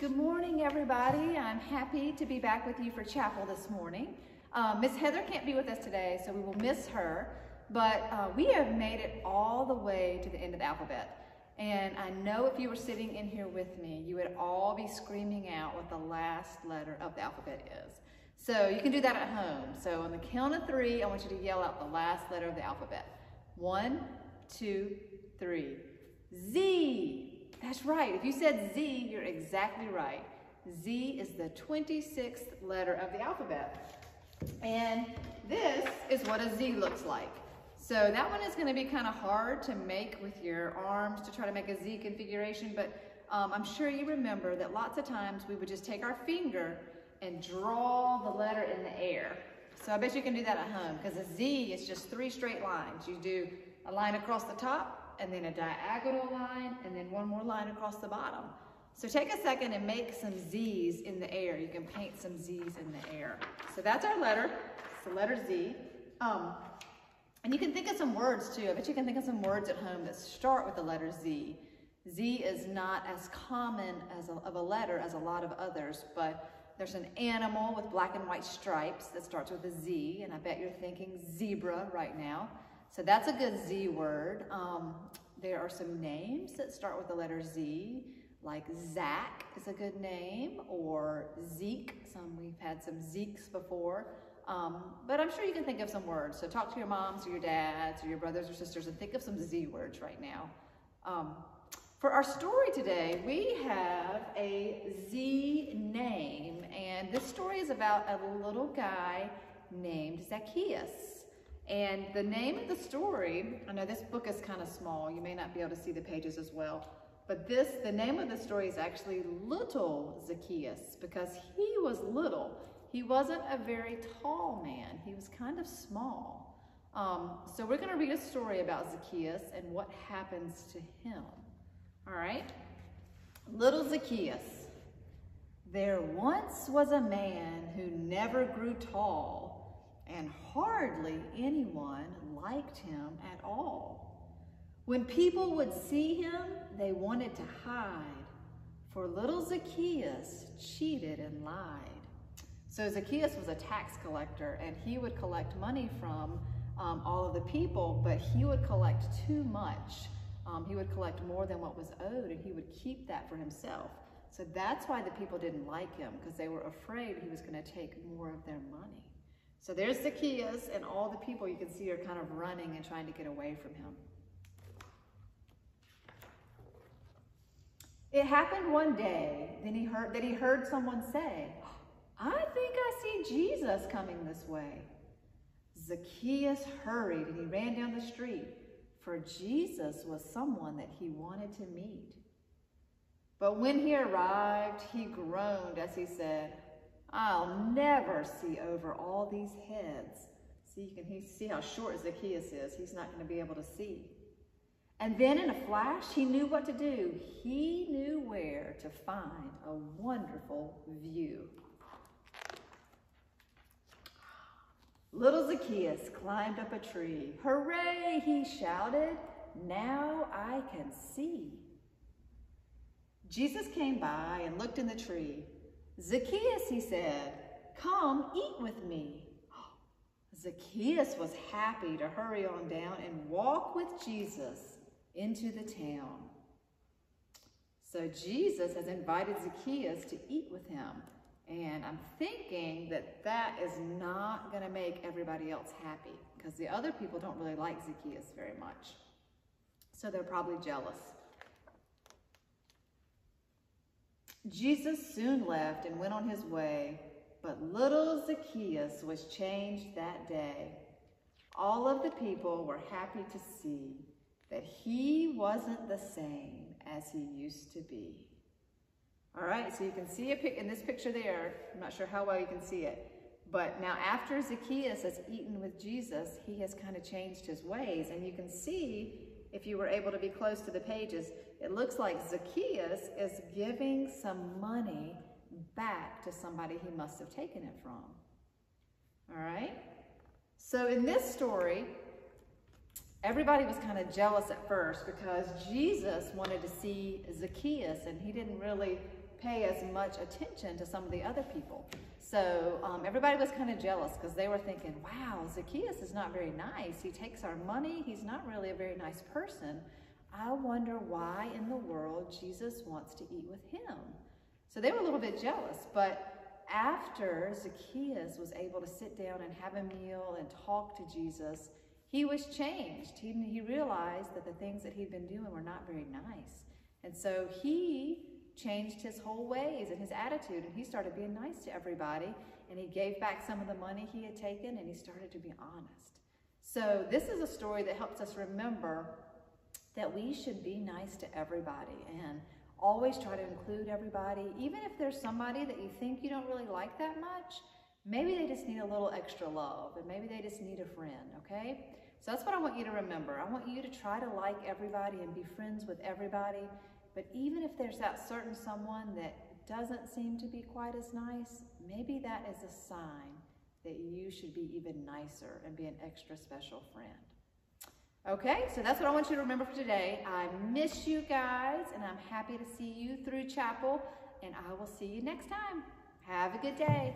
Good morning, everybody. I'm happy to be back with you for chapel this morning. Miss Heather can't be with us today, so we will miss her, but we have made it all the way to the end of the alphabet. And I know if you were sitting in here with me, you would all be screaming out what the last letter of the alphabet is. So you can do that at home. So on the count of 3, I want you to yell out the last letter of the alphabet. 1, 2, 3. Z. That's right. If you said Z, you're exactly right. Z is the 26th letter of the alphabet. And this is what a Z looks like. So that one is going to be kind of hard to make with your arms to try to make a Z configuration, but I'm sure you remember that lots of times we would just take our finger and draw the letter in the air. So I bet you can do that at home, because a Z is just 3 straight lines. You do a line across the top, and then a diagonal line, and then one more line across the bottom. So take a second and make some Z's in the air. You can paint some Z's in the air. So that's our letter. It's the letter Z. And you can think of some words too. I bet you can think of some words at home that start with the letter Z. Z is not as common of a letter as a lot of others, but there's an animal with black and white stripes that starts with a Z, and I bet you're thinking zebra right now. So that's a good Z word. There are some names that start with the letter Z, like Zach is a good name, or Zeke. We've had some Zekes before. But I'm sure you can think of some words. So talk to your moms or your dads or your brothers or sisters and think of some Z words right now. For our story today, we have a Z name, and this story is about a little guy named Zacchaeus. And the name of the story, I know this book is kind of small, you may not be able to see the pages as well, but the name of the story is actually Little Zacchaeus, because he was little. He wasn't a very tall man, he was kind of small. So we're gonna read a story about Zacchaeus and what happens to him. All right? Little Zacchaeus. There once was a man who never grew tall, and hardly anyone liked him at all. When people would see him, they wanted to hide, for little Zacchaeus cheated and lied. So Zacchaeus was a tax collector, and he would collect money from all of the people, but he would collect too much. He would collect more than what was owed, and he would keep that for himself. So that's why the people didn't like him, because they were afraid he was going to take more of their money. So there's Zacchaeus, and all the people you can see are kind of running and trying to get away from him. It happened one day that he heard someone say, "I think I see Jesus coming this way." Zacchaeus hurried and he ran down the street, for Jesus was someone that he wanted to meet. But when he arrived, he groaned as he said, "I'll never see over all these heads." See, you can see how short Zacchaeus is. He's not going to be able to see. And then in a flash, he knew what to do. He knew where to find a wonderful view. Little Zacchaeus climbed up a tree. "Hooray!" he shouted. "Now I can see." Jesus came by and looked in the tree. "Zacchaeus," he said, "come eat with me." Zacchaeus was happy to hurry on down and walk with Jesus into the town. So Jesus has invited Zacchaeus to eat with him. And I'm thinking that that is not going to make everybody else happy, because the other people don't really like Zacchaeus very much. So they're probably jealous. Jesus soon left and went on his way, but little Zacchaeus was changed that day. All of the people were happy to see that he wasn't the same as he used to be. All right, so you can see in this picture there, I'm not sure how well you can see it, but now after Zacchaeus has eaten with Jesus, he has kind of changed his ways, and you can see, if you were able to be close to the pages, it looks like Zacchaeus is giving some money back to somebody he must have taken it from. All right? So in this story, everybody was kind of jealous at first because Jesus wanted to see Zacchaeus, and he didn't really pay as much attention to some of the other people. So everybody was kind of jealous because they were thinking, wow, Zacchaeus is not very nice. He takes our money. He's not really a very nice person. I wonder why in the world Jesus wants to eat with him. So they were a little bit jealous, but after Zacchaeus was able to sit down and have a meal and talk to Jesus, he was changed. He realized that the things that he'd been doing were not very nice. And so he changed his whole ways and his attitude, and he started being nice to everybody, and he gave back some of the money he had taken, and he started to be honest. So this is a story that helps us remember that we should be nice to everybody and always try to include everybody. Even if there's somebody that you think you don't really like that much, maybe they just need a little extra love, and maybe they just need a friend, okay? So that's what I want you to remember. I want you to try to like everybody and be friends with everybody. But even if there's that certain someone that doesn't seem to be quite as nice, maybe that is a sign that you should be even nicer and be an extra special friend. Okay, so that's what I want you to remember for today. I miss you guys, and I'm happy to see you through chapel, and I will see you next time. Have a good day.